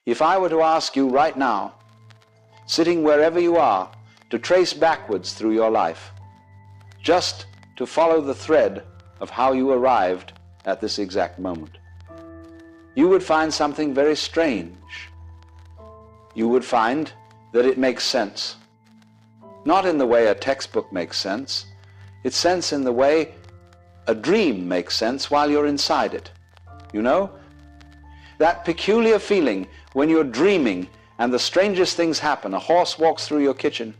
If I were to ask you right now, sitting wherever you are, to trace backwards through your life, just to follow the thread of how you arrived at this exact moment, you would find something very strange. You would find that it makes sense. Not in the way a textbook makes sense. It's sense in the way a dream makes sense while you're inside it. You know? That peculiar feeling when you're dreaming and the strangest things happen. A horse walks through your kitchen.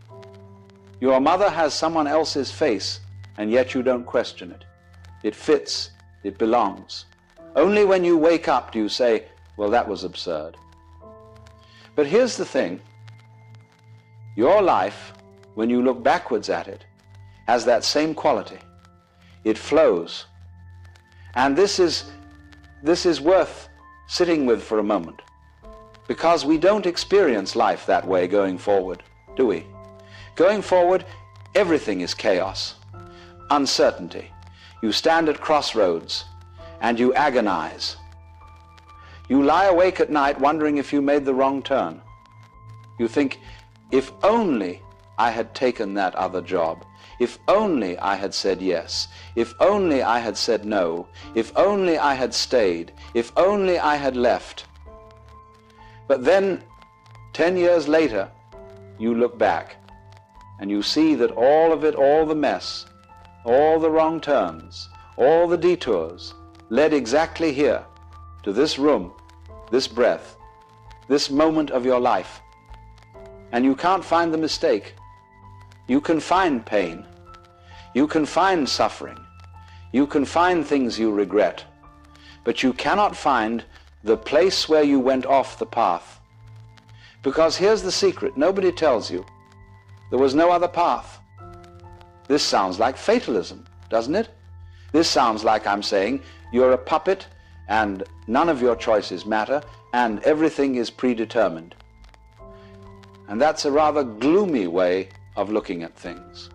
Your mother has someone else's face, and yet you don't question it. It fits. It belongs. Only when you wake up do you say, well, that was absurd. But here's the thing. Your life, when you look backwards at it, has that same quality. It flows. And this is worth sitting with for a moment, because we don't experience life that way going forward, do we? Going forward, everything is chaos, uncertainty. You stand at crossroads and you agonize. You lie awake at night wondering if you made the wrong turn. You think, if only I had taken that other job, if only I had said yes, if only I had said no, if only I had stayed, if only I had left. But then, 10 years later, you look back and you see that all of it, all the mess, all the wrong turns, all the detours led exactly here, to this room, this breath, this moment of your life. And you can't find the mistake. You can find pain. You can find suffering. You can find things you regret. But you cannot find the place where you went off the path. Because here's the secret. Nobody tells you. There was no other path. This sounds like fatalism, doesn't it? This sounds like I'm saying you're a puppet and none of your choices matter and everything is predetermined. And that's a rather gloomy way of looking at things.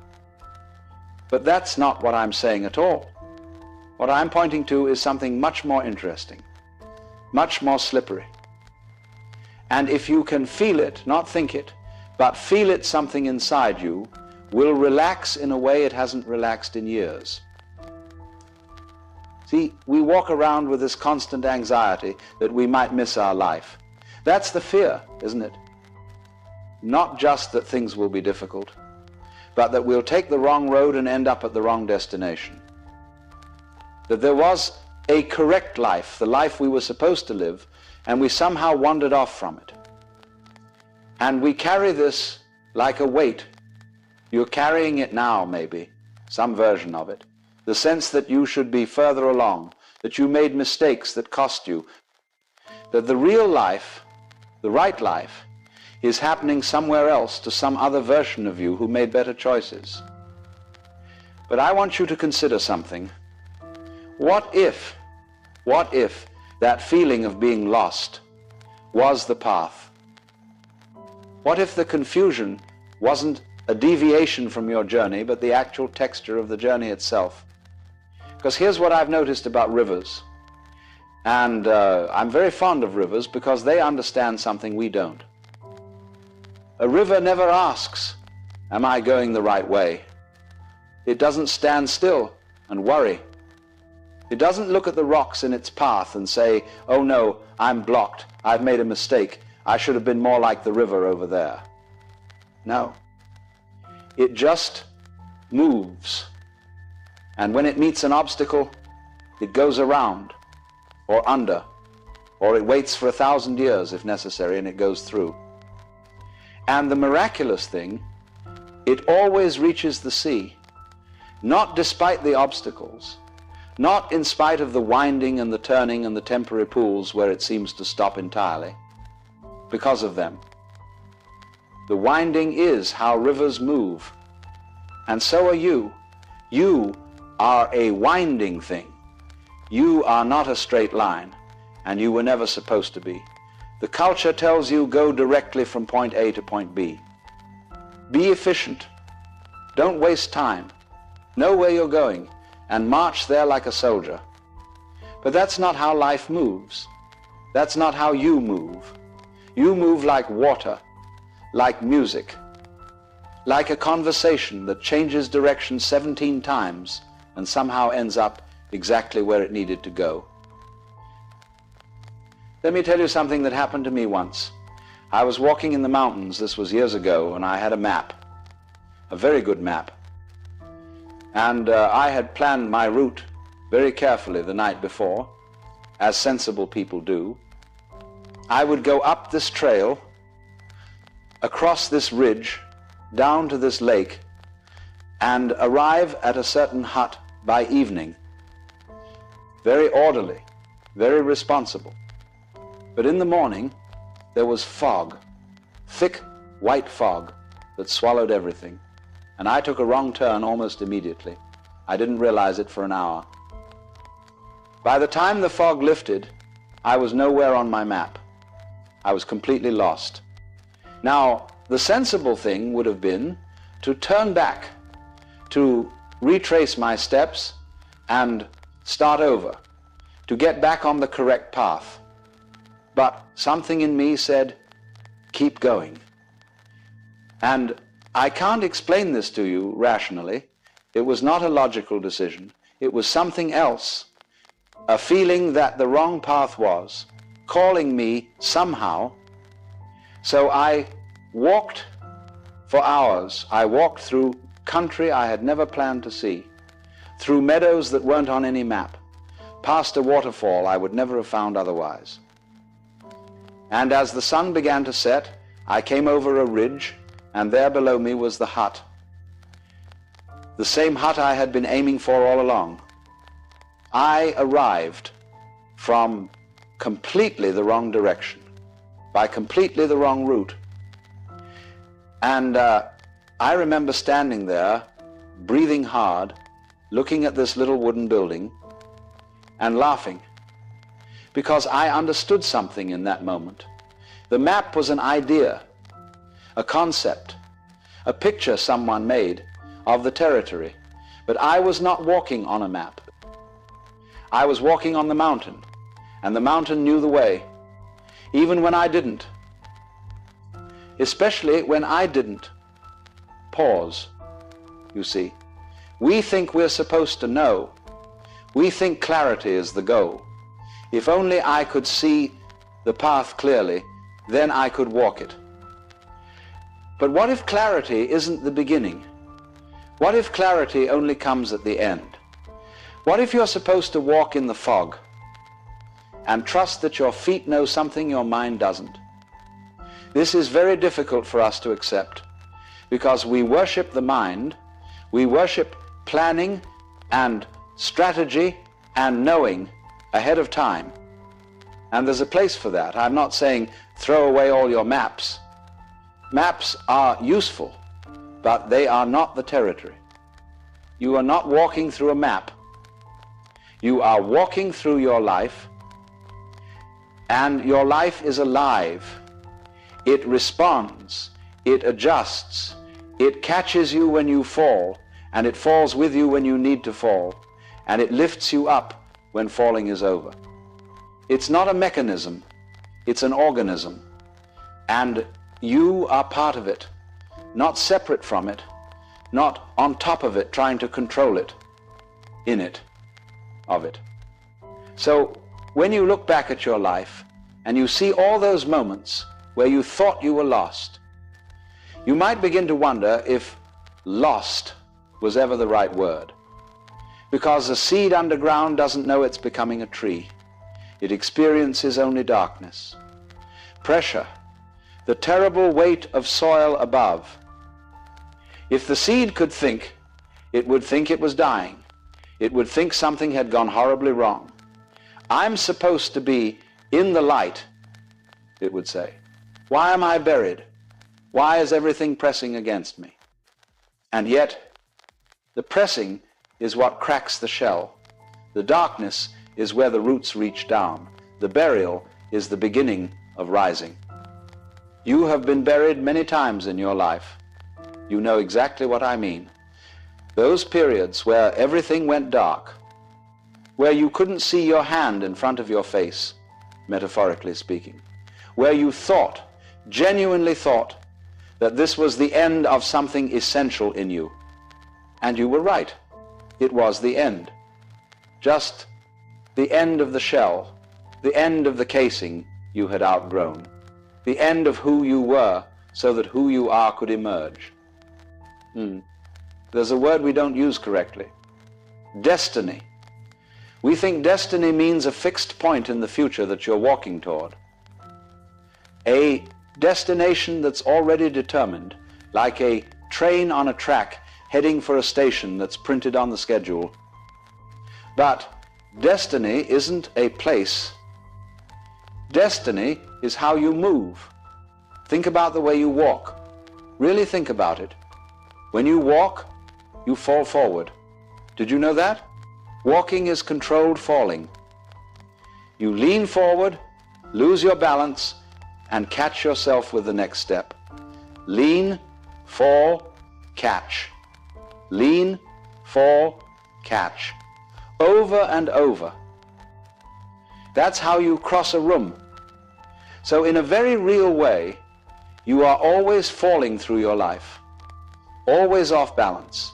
But that's not what I'm saying at all. What I'm pointing to is something much more interesting, much more slippery. And if you can feel it, not think it, but feel it, something inside you will relax in a way it hasn't relaxed in years. See, we walk around with this constant anxiety that we might miss our life. That's the fear, isn't it? Not just that things will be difficult, but that we'll take the wrong road and end up at the wrong destination. That there was a correct life, the life we were supposed to live, and we somehow wandered off from it. And we carry this like a weight. You're carrying it now, maybe, some version of it. The sense that you should be further along, that you made mistakes that cost you, that the real life, the right life, is happening somewhere else to some other version of you who made better choices. But I want you to consider something. What if that feeling of being lost was the path? What if the confusion wasn't a deviation from your journey, but the actual texture of the journey itself? Because here's what I've noticed about rivers. And I'm very fond of rivers because they understand something we don't. A river never asks, am I going the right way? It doesn't stand still and worry. It doesn't look at the rocks in its path and say, oh no, I'm blocked, I've made a mistake, I should have been more like the river over there. No. It just moves. And when it meets an obstacle, it goes around or under, or it waits for 1,000 years if necessary and it goes through. And the miraculous thing, it always reaches the sea, not despite the obstacles, not in spite of the winding and the turning and the temporary pools where it seems to stop entirely, because of them. The winding is how rivers move, and so are you. You are a winding thing. You are not a straight line, and you were never supposed to be. The culture tells you go directly from point A to point B. Be efficient. Don't waste time. Know where you're going and march there like a soldier. But that's not how life moves. That's not how you move. You move like water, like music, like a conversation that changes direction 17 times and somehow ends up exactly where it needed to go. Let me tell you something that happened to me once. I was walking in the mountains, this was years ago, and I had a map, a very good map. And I had planned my route very carefully the night before, as sensible people do. I would go up this trail, across this ridge, down to this lake, and arrive at a certain hut by evening. Very orderly, very responsible. But in the morning, there was fog, thick white fog that swallowed everything. And I took a wrong turn almost immediately. I didn't realize it for an hour. By the time the fog lifted, I was nowhere on my map. I was completely lost. Now, the sensible thing would have been to turn back, to retrace my steps and start over, to get back on the correct path. But something in me said, keep going. And I can't explain this to you rationally. It was not a logical decision. It was something else, a feeling that the wrong path was calling me somehow. So I walked for hours. I walked through country I had never planned to see, through meadows that weren't on any map, past a waterfall I would never have found otherwise. And as the sun began to set, I came over a ridge, and there below me was the hut. The same hut I had been aiming for all along. I arrived from completely the wrong direction, by completely the wrong route. And I remember standing there, breathing hard, looking at this little wooden building, and laughing, because I understood something in that moment. The map was an idea, a concept, a picture someone made of the territory, but I was not walking on a map. I was walking on the mountain, and the mountain knew the way, even when I didn't, especially when I didn't pause, you see. We think we're supposed to know. We think clarity is the goal. If only I could see the path clearly, then I could walk it. But what if clarity isn't the beginning? What if clarity only comes at the end? What if you're supposed to walk in the fog and trust that your feet know something your mind doesn't? This is very difficult for us to accept, because we worship the mind, we worship planning and strategy and knowing ahead of time. And there's a place for that. I'm not saying throw away all your maps. Maps are useful, but they are not the territory. You are not walking through a map. You are walking through your life, and your life is alive. It responds, it adjusts, it catches you when you fall, and it falls with you when you need to fall, and it lifts you up when falling is over. It's not a mechanism, it's an organism, and you are part of it, not separate from it, not on top of it trying to control it, in it, of it. So when you look back at your life and you see all those moments where you thought you were lost, you might begin to wonder if lost was ever the right word. Because a seed underground doesn't know it's becoming a tree. It experiences only darkness. Pressure, the terrible weight of soil above. If the seed could think, it would think it was dying. It would think something had gone horribly wrong. I'm supposed to be in the light, it would say. Why am I buried? Why is everything pressing against me? And yet, the pressing is what cracks the shell. The darkness is where the roots reach down. The burial is the beginning of rising. You have been buried many times in your life. You know exactly what I mean. Those periods where everything went dark, where you couldn't see your hand in front of your face, metaphorically speaking, where you thought, genuinely thought, that this was the end of something essential in you. And you were right. It was the end. Just the end of the shell, the end of the casing you had outgrown, the end of who you were, so that who you are could emerge. There's a word we don't use correctly. Destiny. We think destiny means a fixed point in the future that you're walking toward. A destination that's already determined, like a train on a track heading for a station that's printed on the schedule. But destiny isn't a place. Destiny is how you move. Think about the way you walk. Really think about it. When you walk, you fall forward. Did you know that? Walking is controlled falling. You lean forward, lose your balance, and catch yourself with the next step. Lean, fall, catch. Lean, fall, catch. Over and over. That's how you cross a room. So in a very real way, you are always falling through your life, always off balance,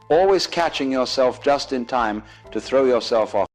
always catching yourself just in time to throw yourself off.